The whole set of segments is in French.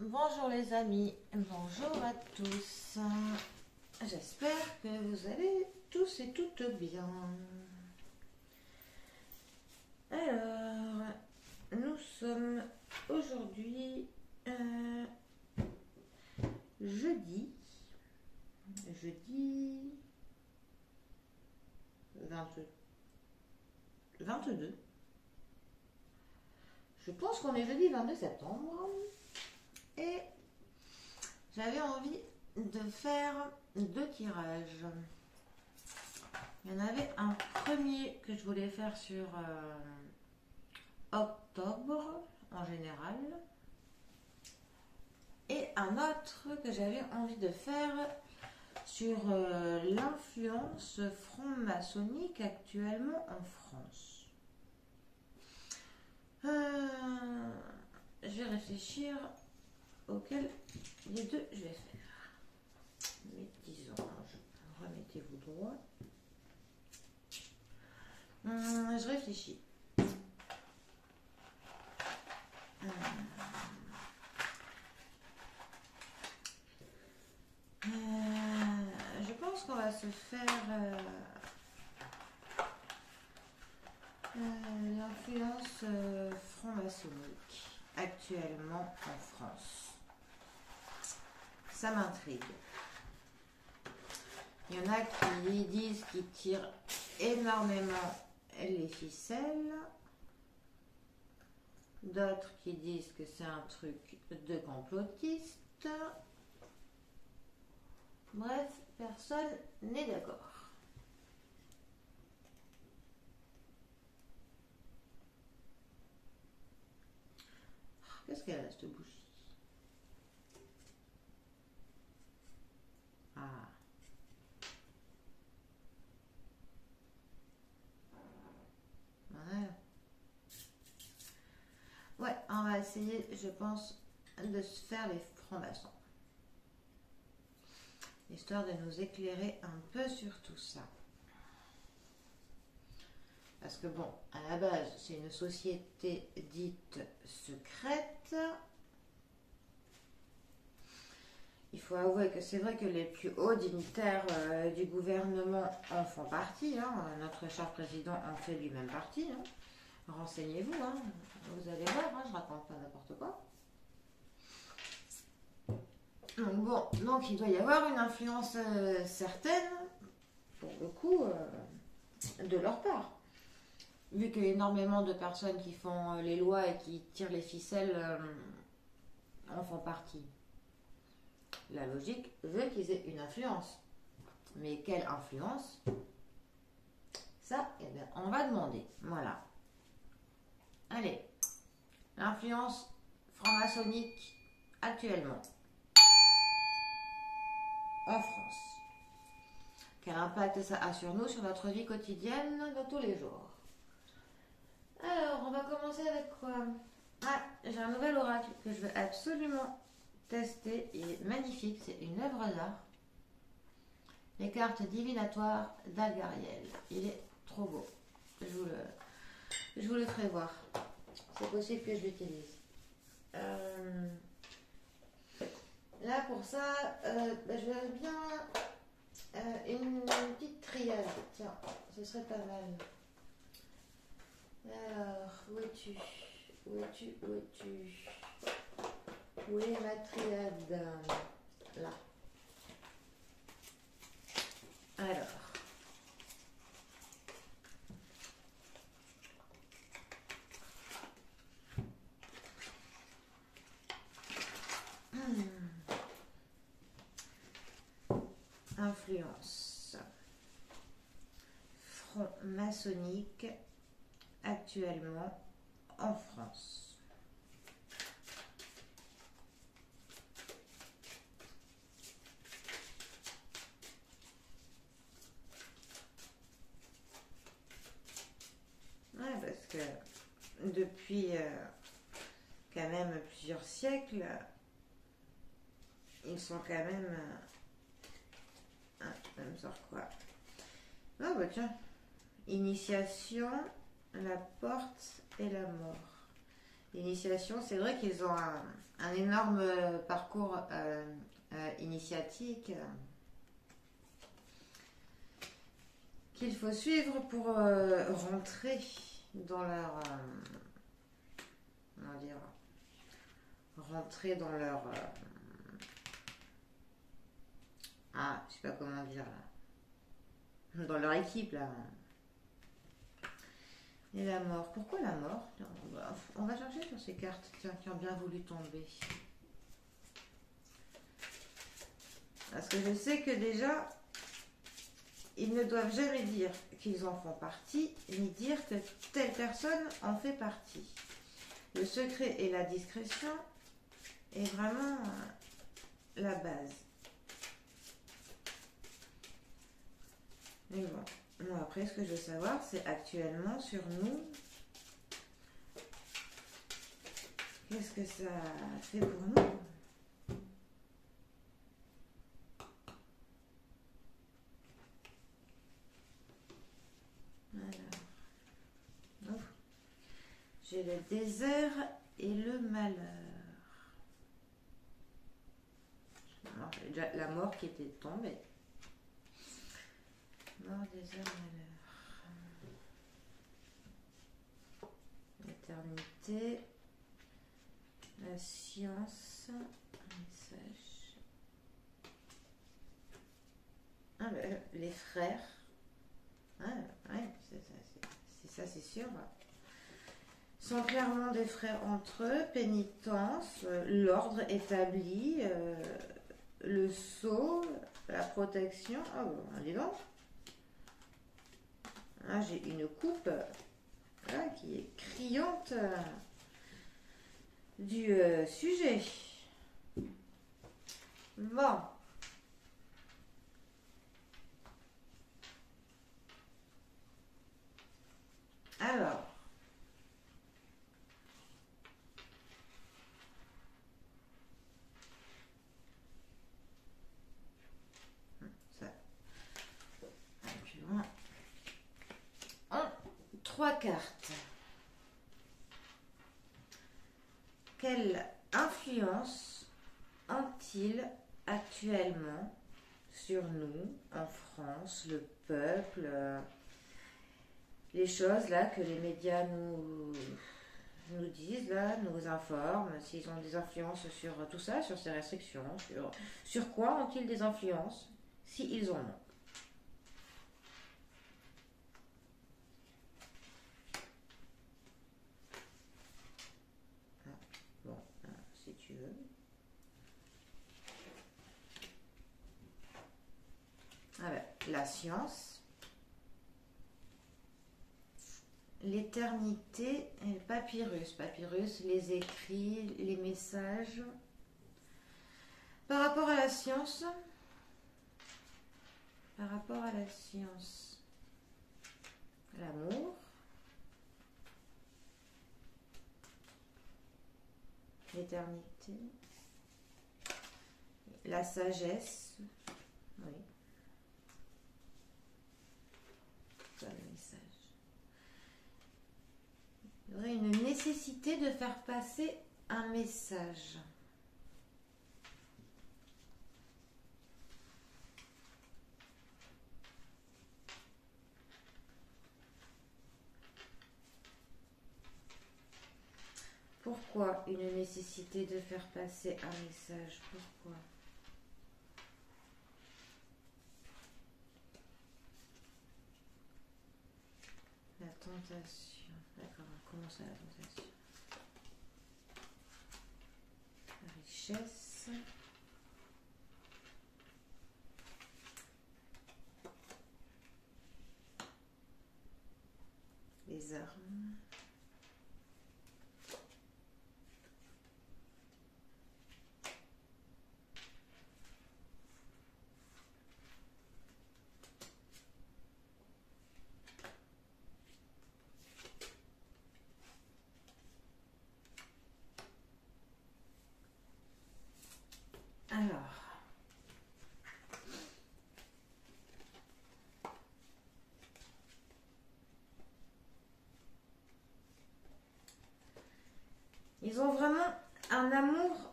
Bonjour les amis, bonjour à tous. J'espère que vous allez tous et toutes bien. Alors, nous sommes aujourd'hui jeudi 22. Je pense qu'on est jeudi 22 septembre. Et j'avais envie de faire 2 tirages. Il y en avait un premier que je voulais faire sur octobre en général. Et un autre que j'avais envie de faire sur l'influence franc-maçonnique actuellement en France. Je vais réfléchir auquel les deux je vais faire. Mais disons, remettez-vous droit. Je réfléchis. Je pense qu'on va se faire l'influence franc-maçonnique actuellement en France. Ça m'intrigue. Il y en a qui disent qu'ils tirent énormément les ficelles. D'autres qui disent que c'est un truc de complotiste. Bref, personne n'est d'accord. Qu'est-ce qu'elle a, cette bougie? Ah. Ouais, on va essayer, je pense, de se faire les francs-maçons. Histoire de nous éclairer un peu sur tout ça. Parce que bon, à la base, c'est une société dite secrète. Il faut avouer que c'est vrai que les plus hauts dignitaires du gouvernement en font partie. Notre cher président en fait lui-même partie. Renseignez-vous, vous allez voir, je raconte pas n'importe quoi. Donc il doit y avoir une influence certaine, pour le coup, de leur part. Vu qu'il y a énormément de personnes qui font les lois et qui tirent les ficelles en font partie. La logique veut qu'ils aient une influence. Mais quelle influence? Ça, eh bien, on va demander. Voilà. Allez. L'influence franc-maçonnique actuellement en France. Quel impact ça a sur nous, sur notre vie quotidienne de tous les jours? Alors, on va commencer avec quoi? Ah, j'ai un nouvel oracle que je veux absolument tester. Il est magnifique, c'est une œuvre d'art. Les cartes divinatoires d'Algariel. Il est trop beau. Je vous le ferai voir. C'est possible que je l'utilise. Là, pour ça, je verrais bien une petite triade. Tiens, ce serait pas mal. Alors, où es-tu? Où es-tu? Où es-tu? Où est ma triade? Là. Alors. Influence franc-maçonnique actuellement en France. Ouais, parce que depuis quand même plusieurs siècles, ils sont quand même... ça me sort quoi? Ah bah tiens, initiation, la porte et la mort. L'initiation, c'est vrai qu'ils ont un énorme parcours initiatique qu'il faut suivre pour rentrer dans leur... comment dire, rentrer dans leur... je sais pas comment dire là. Dans leur équipe là. Et la mort. Pourquoi la mort? On va chercher sur ces cartes qui ont bien voulu tomber. Parce que je sais que déjà, ils ne doivent jamais dire qu'ils en font partie, ni dire que telle personne en fait partie. Le secret et la discrétion est vraiment la base. Mais bon. Bon, après, ce que je veux savoir, c'est actuellement sur nous, qu'est-ce que ça fait pour nous? Alors, j'ai le désert et le malheur. Alors, j'ai déjà la mort qui était tombée. Mort, désert, malheur. L'éternité, la science, un message. Les frères. Ouais, c'est ça, c'est sûr. Sont clairement des frères entre eux, pénitence, l'ordre établi, le sceau, la protection. Ah bon, dis donc. J'ai une coupe qui est criante du sujet. Bon. Alors. Ça. Plus loin. 3 cartes. Quelle influence ont-ils actuellement sur nous, en France, le peuple, les choses là que les médias nous disent, là, nous informent, s'ils ont des influences sur tout ça, sur ces restrictions, sur quoi ont-ils des influences, s'ils en ont? Bon, si tu veux. La science, l'éternité et le papyrus. Papyrus, les écrits, les messages. Par rapport à la science, l'amour, l'éternité, la sagesse, oui. Le message. Il y aurait une nécessité de faire passer un message. Pourquoi une nécessité de faire passer un message? Pourquoi? La tentation. D'accord, on commence à la tentation. La richesse. Les armes. un amour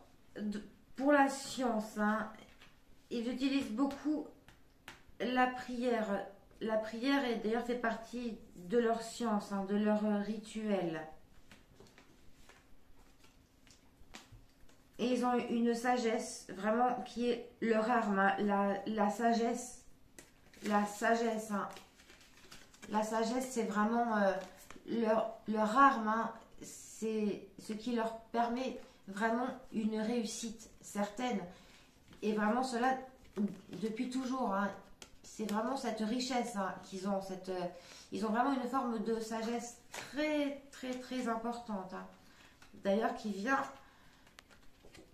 pour la science. Hein. Ils utilisent beaucoup la prière. La prière est d'ailleurs fait partie de leur science, hein, de leur rituel. Et ils ont une sagesse vraiment qui est leur arme. Hein. La sagesse. La sagesse. Hein. La sagesse, c'est vraiment leur arme. Hein. C'est ce qui leur permet vraiment une réussite certaine. Et vraiment cela depuis toujours. Hein. C'est vraiment cette richesse hein, qu'ils ont. Ils ont vraiment une forme de sagesse très très très importante. Hein. D'ailleurs qui vient,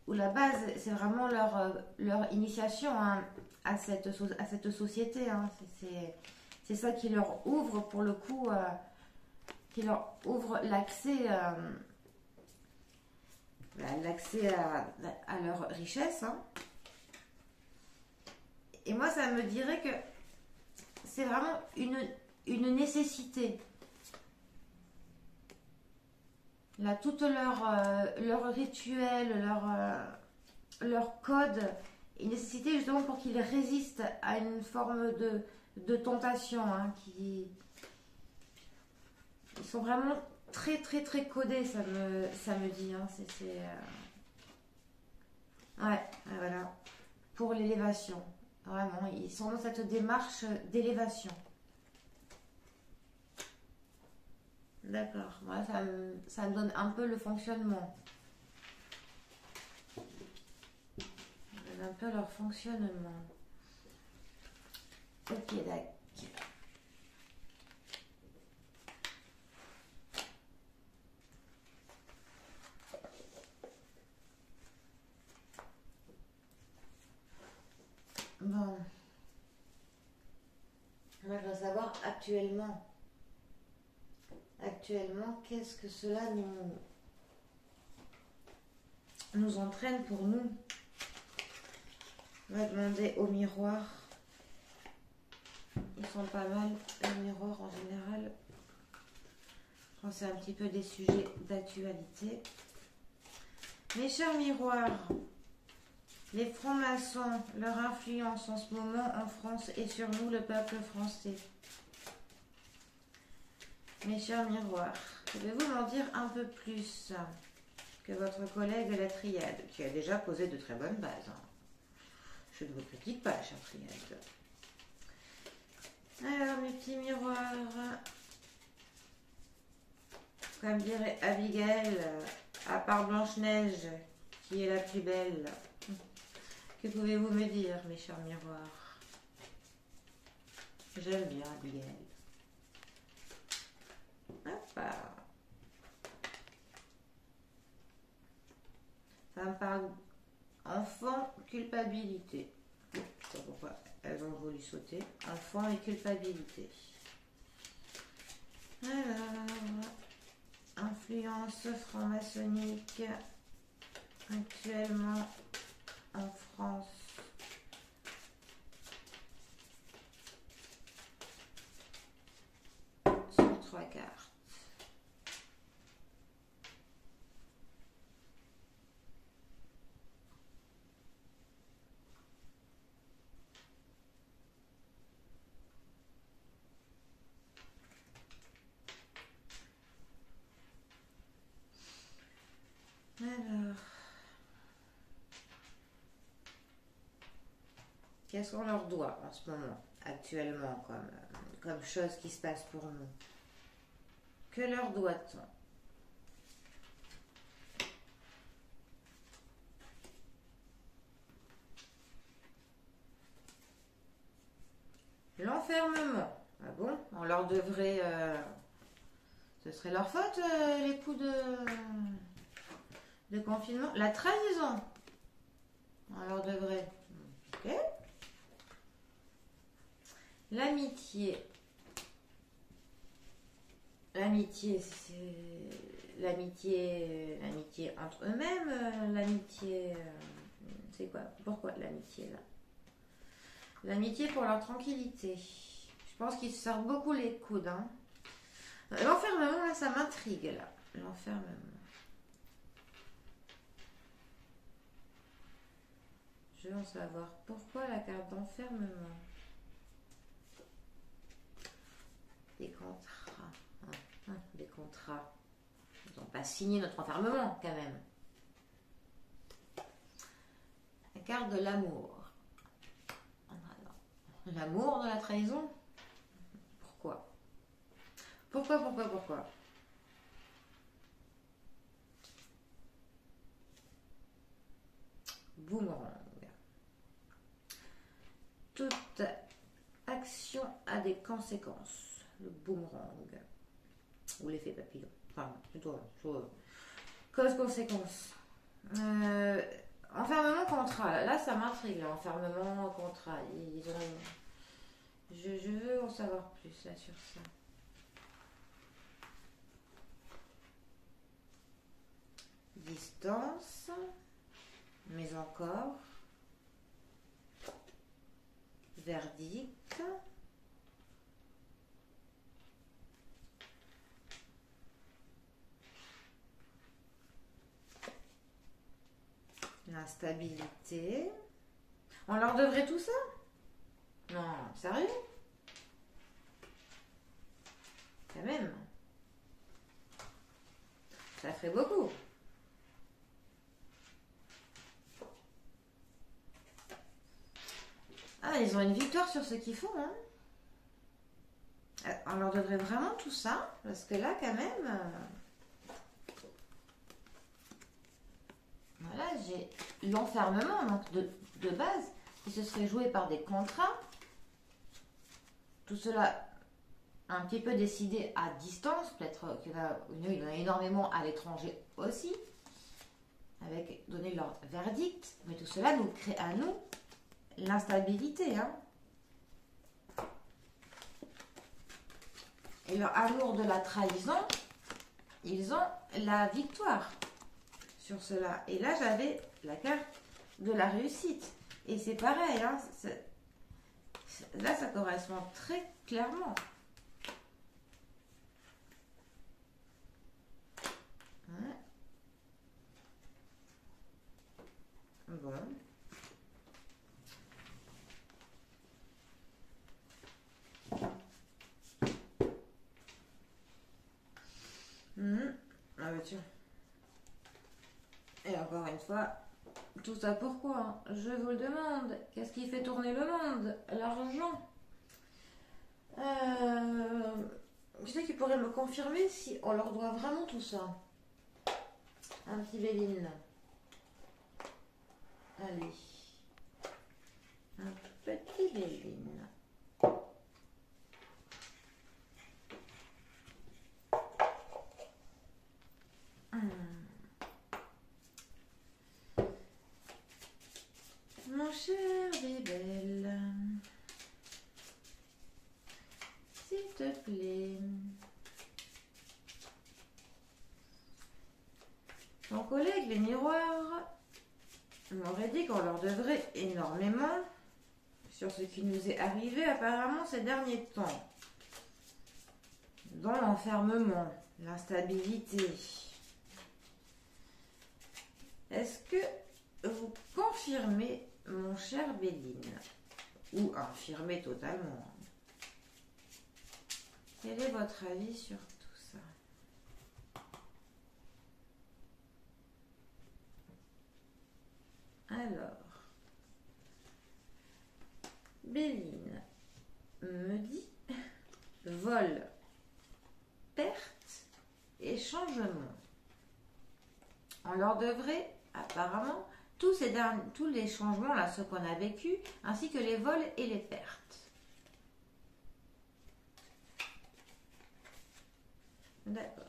où la base c'est vraiment leur initiation hein, à cette société. Hein. C'est ça qui leur ouvre pour le coup, qui leur ouvre l'accès à leur richesse. Hein. Et moi, ça me dirait que c'est vraiment une nécessité. Là, tout leur rituel, leur code, une nécessité justement pour qu'ils résistent à une forme de tentation. Hein, ils sont vraiment très très très codés, ça me dit. Hein, ouais, voilà. Pour l'élévation. Vraiment, ils sont dans cette démarche d'élévation. D'accord, voilà, ça me donne un peu le fonctionnement. Ça donne un peu leur fonctionnement. Ok, d'accord. Bon. Moi, je veux savoir actuellement. Actuellement, qu'est-ce que cela nous entraîne pour nous? On va demander au miroir. Ils sont pas mal, les miroirs en général. Quand c'est un petit peu des sujets d'actualité. Mes chers miroirs, les francs-maçons, leur influence en ce moment en France et sur nous, le peuple français. Mes chers miroirs, pouvez-vous m'en dire un peu plus que votre collègue la triade, qui a déjà posé de très bonnes bases. Hein. Je ne vous critique pas, chère triade. Alors, mes petits miroirs, comme dirait Abigail, à part Blanche-Neige, qui est la plus belle, que pouvez-vous me dire, mes chers miroirs? J'aime bien Abigail. Hop. Ça me parle enfant, culpabilité. Je ne sais pas pourquoi elles ont voulu sauter. Enfant et culpabilité. Alors, influence franc-maçonnique actuellement en France. Sur 3 cartes. Alors, qu'est-ce qu'on leur doit en ce moment, actuellement, comme chose qui se passe pour nous? Que leur doit-on? L'enfermement. Ah bon? On leur devrait... ce serait leur faute, les coups de confinement. La trahison. On leur devrait. Ok. L'amitié. L'amitié, c'est... L'amitié entre eux-mêmes. L'amitié... c'est quoi? Pourquoi l'amitié, là? L'amitié pour leur tranquillité. Je pense qu'ils se servent beaucoup les coudes. Hein. L'enfermement, là, ça m'intrigue, là. L'enfermement. Je veux en savoir pourquoi la carte d'enfermement. Des contrats. Des contrats. Ils n'ont pas signé notre enfermement, quand même. La carte de l'amour. L'amour de la trahison. Pourquoi? Pourquoi? Boomerang. Toute action a des conséquences. Le boomerang. Ou l'effet papillon. Enfin, plutôt cause-conséquence. Enfermement, contrat. Là, ça m'intrigue. Enfermement, contrat. Je veux en savoir plus là sur ça. Distance. Mais encore. Verdict. L'instabilité. On leur devrait tout ça? Non, sérieux? Quand même. Ça ferait beaucoup. Ah, ils ont une victoire sur ce qu'ils font, hein. On leur devrait vraiment tout ça, parce que là, quand même... Voilà, j'ai l'enfermement donc de base qui se serait joué par des contrats. Tout cela un petit peu décidé à distance. Peut-être qu'il y en a énormément à l'étranger aussi, avec donner leur verdict. Mais tout cela nous crée à nous l'instabilité. Hein. Et leur amour de la trahison, ils ont la victoire sur cela. Et là, j'avais la carte de la réussite. Et c'est pareil, hein, là, ça correspond très clairement. Ouais. Bon. Ah bah tiens. Et encore une fois, tout ça pourquoi hein? Je vous le demande. Qu'est-ce qui fait tourner le monde? L'argent. Tu sais qui pourrait me confirmer si on leur doit vraiment tout ça? Un petit Béline. Allez. Un petit Béline. Mon cher Bébel, s'il te plaît. Mon collègue, les miroirs, m'aurait dit qu'on leur devrait énormément sur ce qui nous est arrivé apparemment ces derniers temps. Dans l'enfermement, l'instabilité. Est-ce que vous confirmez, mon cher Béline, ou infirmez totalement? Quel est votre avis sur tout ça? Alors, Béline me dit vol, perte et changement. On leur devrait apparemment tous les changements, là, ceux qu'on a vécu, ainsi que les vols et les pertes. D'accord.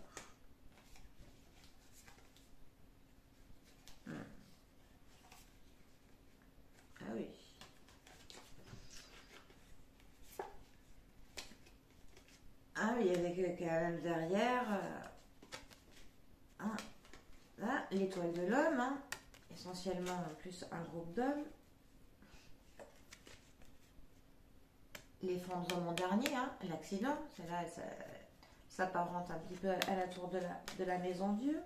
Ah oui. Ah oui, avec quand même derrière... là, l'étoile de l'homme, hein, essentiellement en plus un groupe d'hommes. L'effondrement dernier, hein, l'accident, là, ça s'apparente un petit peu à la tour de la maison Dieu.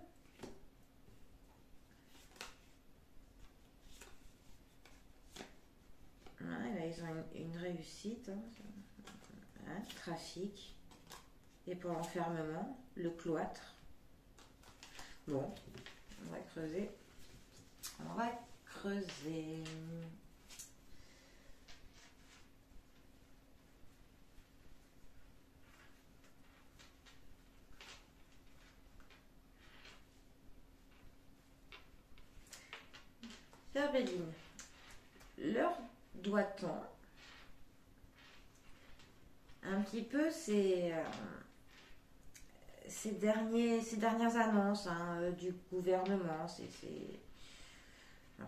réussite. Hein. Hein, trafic. Et pour l'enfermement, le cloître. Bon, on va creuser. On va creuser. Sœur Béline, leur doit-on un petit peu ces dernières annonces du gouvernement,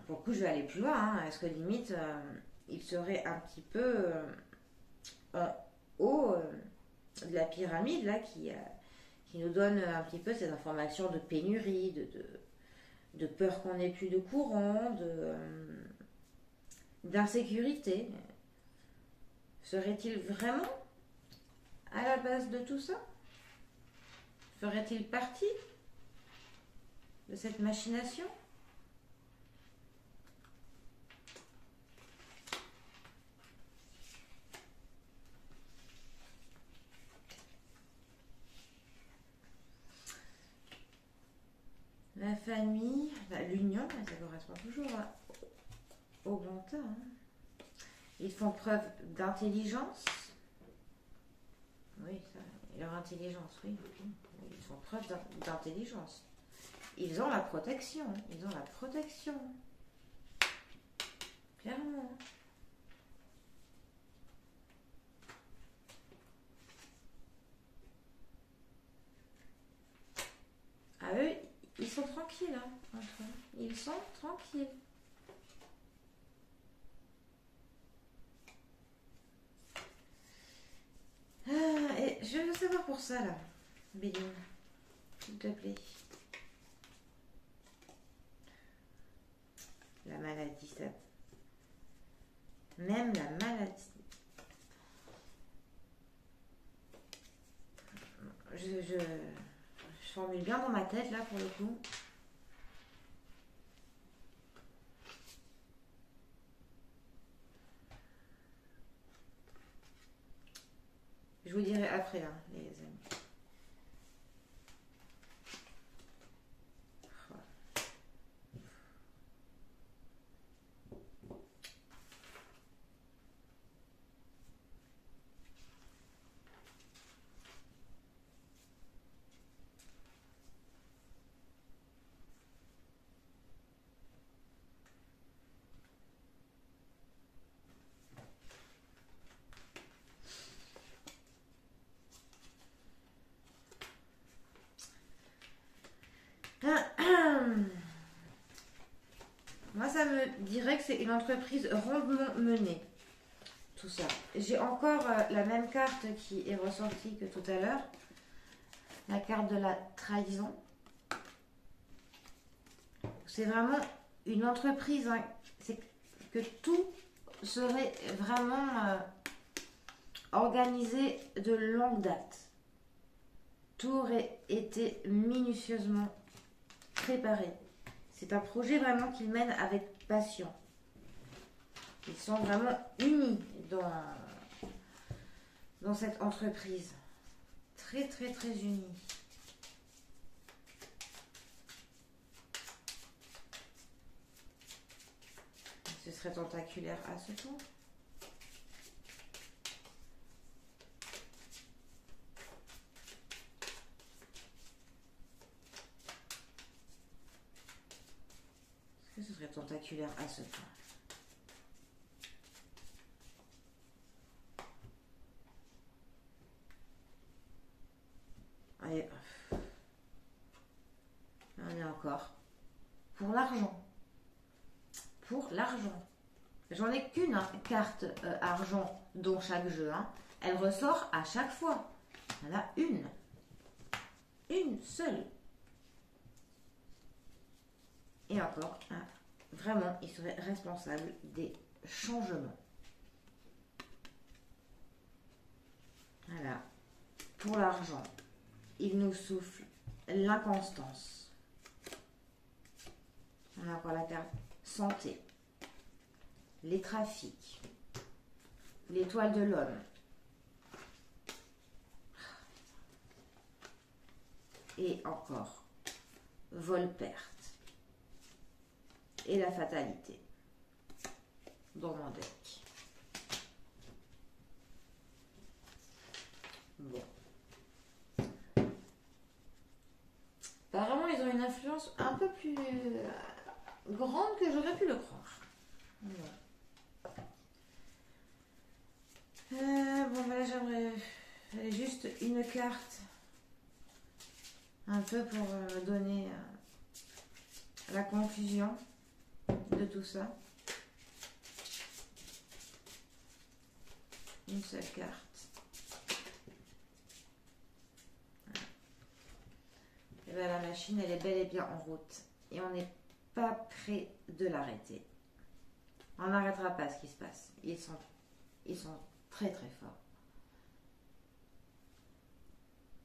pour le coup je vais aller plus loin, hein. Est-ce que limite il serait un petit peu en haut de la pyramide là qui nous donne un petit peu ces informations de pénurie, de peur qu'on n'ait plus de courant, d'insécurité. Serait-il vraiment à la base de tout ça? Ferait-il partie de cette machination? La famille, l'union, ça correspond toujours au bon temps. Hein. Ils font preuve d'intelligence. Oui, ça, leur intelligence, oui. Ils font preuve d'intelligence. Ils ont la protection. Ils ont la protection. Clairement. Ah eux, ils sont tranquilles, hein, entre eux. Ils sont tranquilles. Et je veux savoir pour ça, là, Béline, s'il te plaît. La maladie, ça... Même la maladie. Je formule bien dans ma tête, là, pour le coup. Je vous dirai après, hein, les amis. Moi, ça me dirait que c'est une entreprise rondement menée. Tout ça. J'ai encore la même carte qui est ressortie que tout à l'heure. La carte de la trahison. C'est vraiment une entreprise. Hein. C'est que tout serait vraiment organisé de longue date. Tout aurait été minutieusement préparé. C'est un projet vraiment qu'ils mènent avec passion. Ils sont vraiment unis dans cette entreprise. Très, très, très unis. Ce serait tentaculaire à ce point. Est-ce que ce serait tentaculaire à ce point? Allez, on est encore. Pour l'argent. Pour l'argent. J'en ai qu'une carte argent dans chaque jeu. Hein. Elle ressort à chaque fois. Il y en a une. Une seule. Et encore, hein, vraiment, il serait responsable des changements. Voilà. Pour l'argent, il nous souffle l'inconstance. On a encore la carte santé. Les trafics. l'étoile de l'homme. Et encore, vol-perte. Et la fatalité dans mon deck. Bon. Apparemment, ils ont une influence un peu plus grande que j'aurais pu le croire. Voilà. Bon, ben là, j'aimerais juste une carte un peu pour donner la confusion de tout ça. Une seule carte. Et bien, la machine, elle est bel et bien en route. Et on n'est pas prêt de l'arrêter. On n'arrêtera pas ce qui se passe. Ils sont très très forts.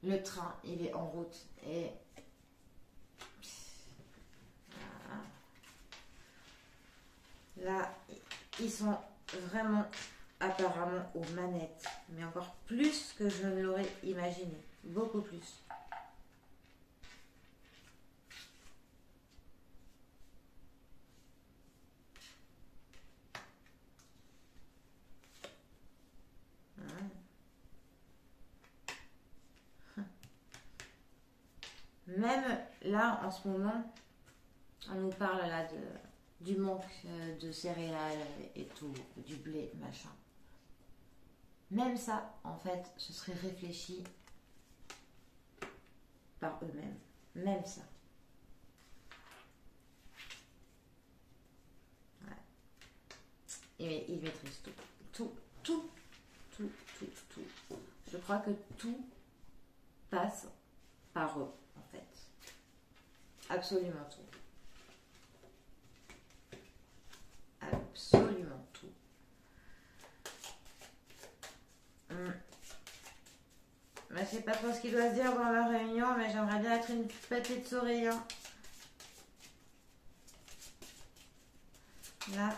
Le train, il est en route. Et là, ils sont vraiment apparemment aux manettes. Mais encore plus que je ne l'aurais imaginé. Beaucoup plus. Même là, en ce moment, on nous parle là du manque de céréales et tout, du blé, machin. Même ça, en fait, ce serait réfléchi par eux-mêmes. Même ça. Ouais. Et ils maîtrisent tout. Tout. Je crois que tout passe par eux, en fait. Absolument tout. Absolument tout. Je sais pas trop ce qu'il doit se dire dans la réunion, mais j'aimerais bien être une petite souris. Hein. Là.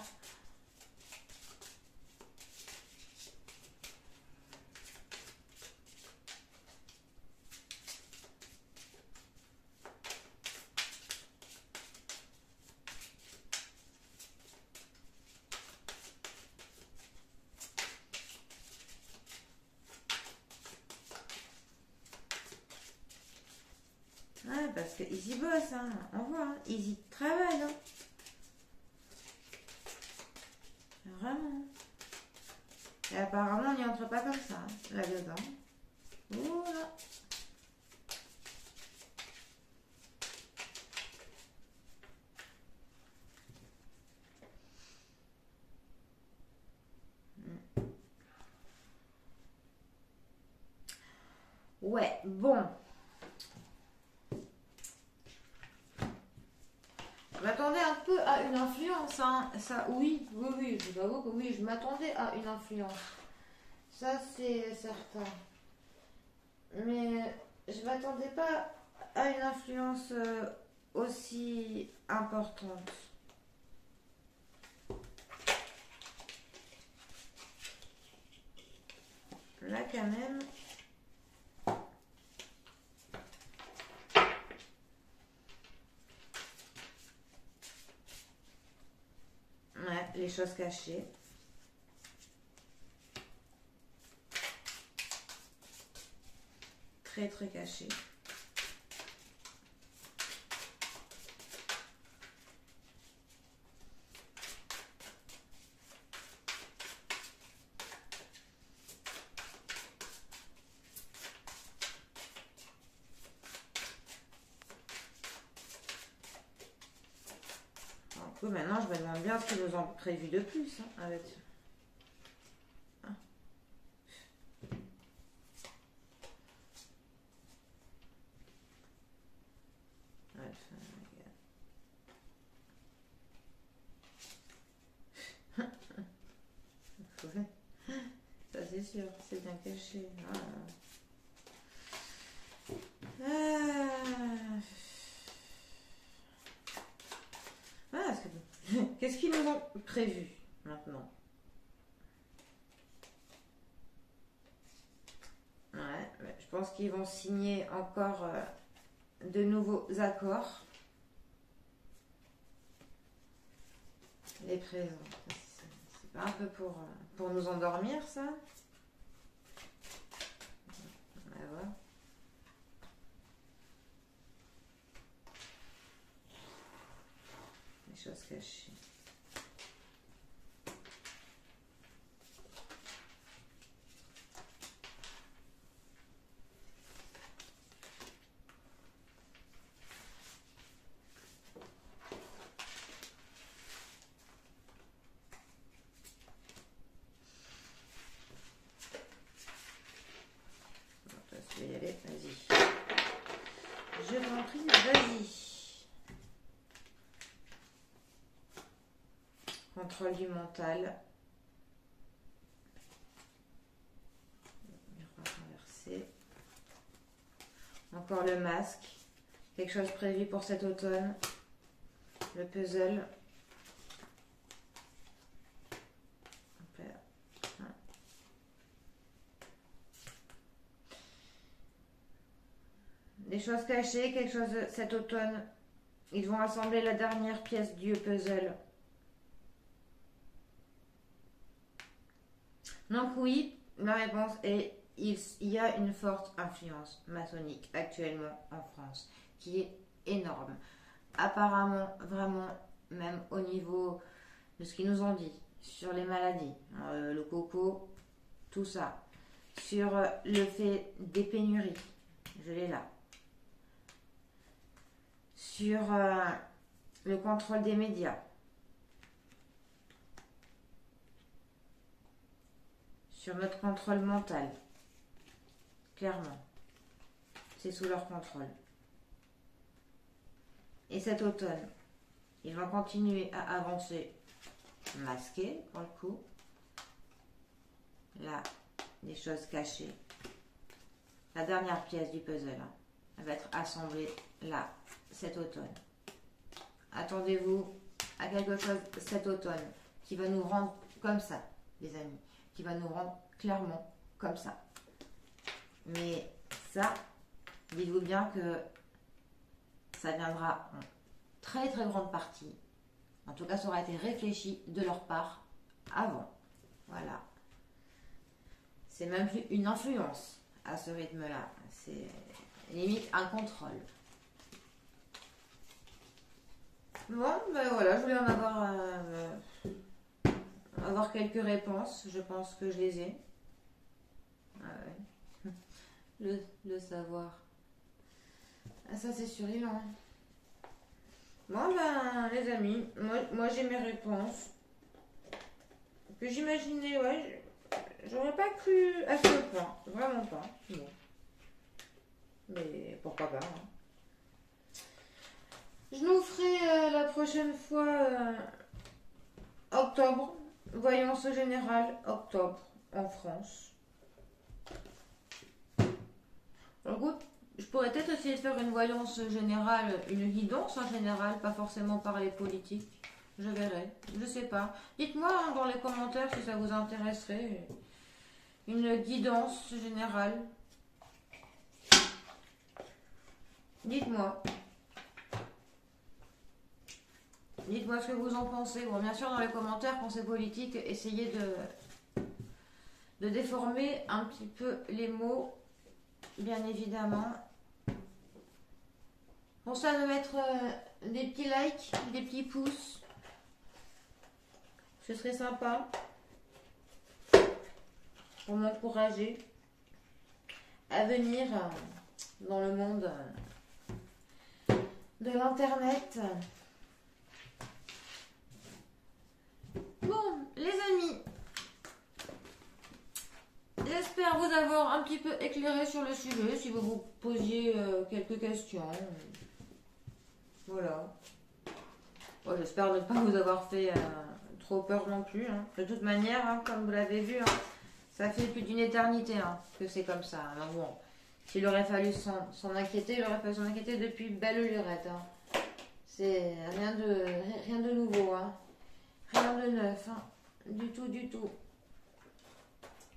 Ouais, parce qu'ils y bossent, hein. On voit, hein. Ils y travaillent. Hein. Vraiment. Et apparemment, on n'y entre pas comme ça, hein, là-dedans. Oula. Ouais, bon. Je m'attendais un peu à une influence, hein. Ça, oui, je vous avoue que oui, je m'attendais à une influence. Ça, c'est certain. Mais je m'attendais pas à une influence aussi importante. Là, quand même... Ouais, les choses cachées. Très, très cachées. Maintenant, je me demande bien ce qu'ils nous ont prévu de plus. Hein, avec... ah. Ça, c'est sûr, c'est bien caché. Qu'est-ce qu'ils nous ont prévu maintenant? Je pense qu'ils vont signer encore de nouveaux accords. Les présents. C'est pas un peu pour nous endormir, ça? On va voir. Les choses cachées. Je vais y aller, vas-y. Je t'en prie, vas-y. Contrôle du mental. Miroir renversé. Encore le masque. Quelque chose prévu pour cet automne. Le puzzle. Des choses cachées, quelque chose cet automne. Ils vont assembler la dernière pièce du puzzle. Donc oui, la réponse est il y a une forte influence maçonnique actuellement en France, qui est énorme. Apparemment, vraiment, même au niveau de ce qu'ils nous ont dit, sur les maladies, le coco, tout ça, sur le fait des pénuries, je l'ai là, sur le contrôle des médias, sur notre contrôle mental. Clairement, c'est sous leur contrôle. Et cet automne, ils vont continuer à avancer masqués, pour le coup. Là, des choses cachées. La dernière pièce du puzzle, hein, elle va être assemblée là, cet automne. Attendez-vous à quelque chose cet automne qui va nous rendre comme ça, les amis. Qui va nous rendre clairement comme ça. Mais ça, dites-vous bien que ça viendra en très très grande partie. En tout cas, ça aura été réfléchi de leur part avant. Voilà. C'est même plus une influence à ce rythme-là. C'est limite un contrôle. Bon, ben voilà, je voulais en avoir quelques réponses. Je pense que je les ai. Ah ouais. Le savoir. Ah, ça, c'est sur les langues. Bon, ben, les amis, moi j'ai mes réponses. Que j'imaginais, ouais, j'aurais pas cru à ce point. Vraiment pas. Bon. Mais pourquoi pas, hein. Je nous ferai la prochaine fois octobre. Voyance générale, octobre, en France. Écoute, je pourrais peut-être essayer de faire une voyance générale, une guidance en général, pas forcément par les politiques. Je verrai, je sais pas. Dites-moi hein, dans les commentaires si ça vous intéresserait. Une guidance générale. Dites-moi. Dites-moi ce que vous en pensez. Bon, bien sûr, dans les commentaires, quand c'est politique, essayez de déformer un petit peu les mots, bien évidemment. Pensez à me mettre des petits likes, des petits pouces. Ce serait sympa pour m'encourager à venir dans le monde de l'internet. Bon, les amis, j'espère vous avoir un petit peu éclairé sur le sujet, si vous vous posiez quelques questions. Voilà. Bon, j'espère ne pas vous avoir fait trop peur non plus. Hein. De toute manière, hein, comme vous l'avez vu, hein, ça fait plus d'une éternité hein, que c'est comme ça. Alors bon, s'il aurait fallu s'en inquiéter, il aurait fallu s'en inquiéter depuis belle lurette. Hein. C'est rien de nouveau. Hein. Rien de neuf. Hein. Du tout, du tout.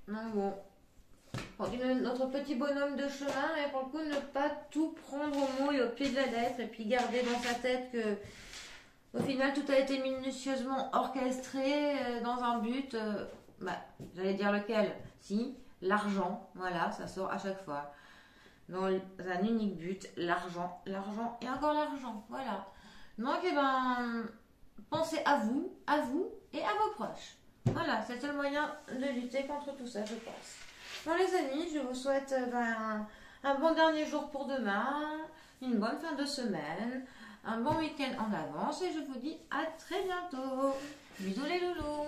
Non, bon. notre petit bonhomme de chemin, et pour le coup, ne pas tout prendre au mot et au pied de la lettre, et puis garder dans sa tête que, au final, tout a été minutieusement orchestré dans un but, j'allais dire lequel? Si, l'argent, voilà, ça sort à chaque fois. Dans un unique but, l'argent, l'argent et encore l'argent, voilà. Donc, pensez à vous et à vos proches. Voilà, c'est le seul moyen de lutter contre tout ça, je pense. Bon les amis, je vous souhaite un bon dernier jour pour demain, une bonne fin de semaine, un bon week-end en avance et je vous dis à très bientôt. Bisous les loulous.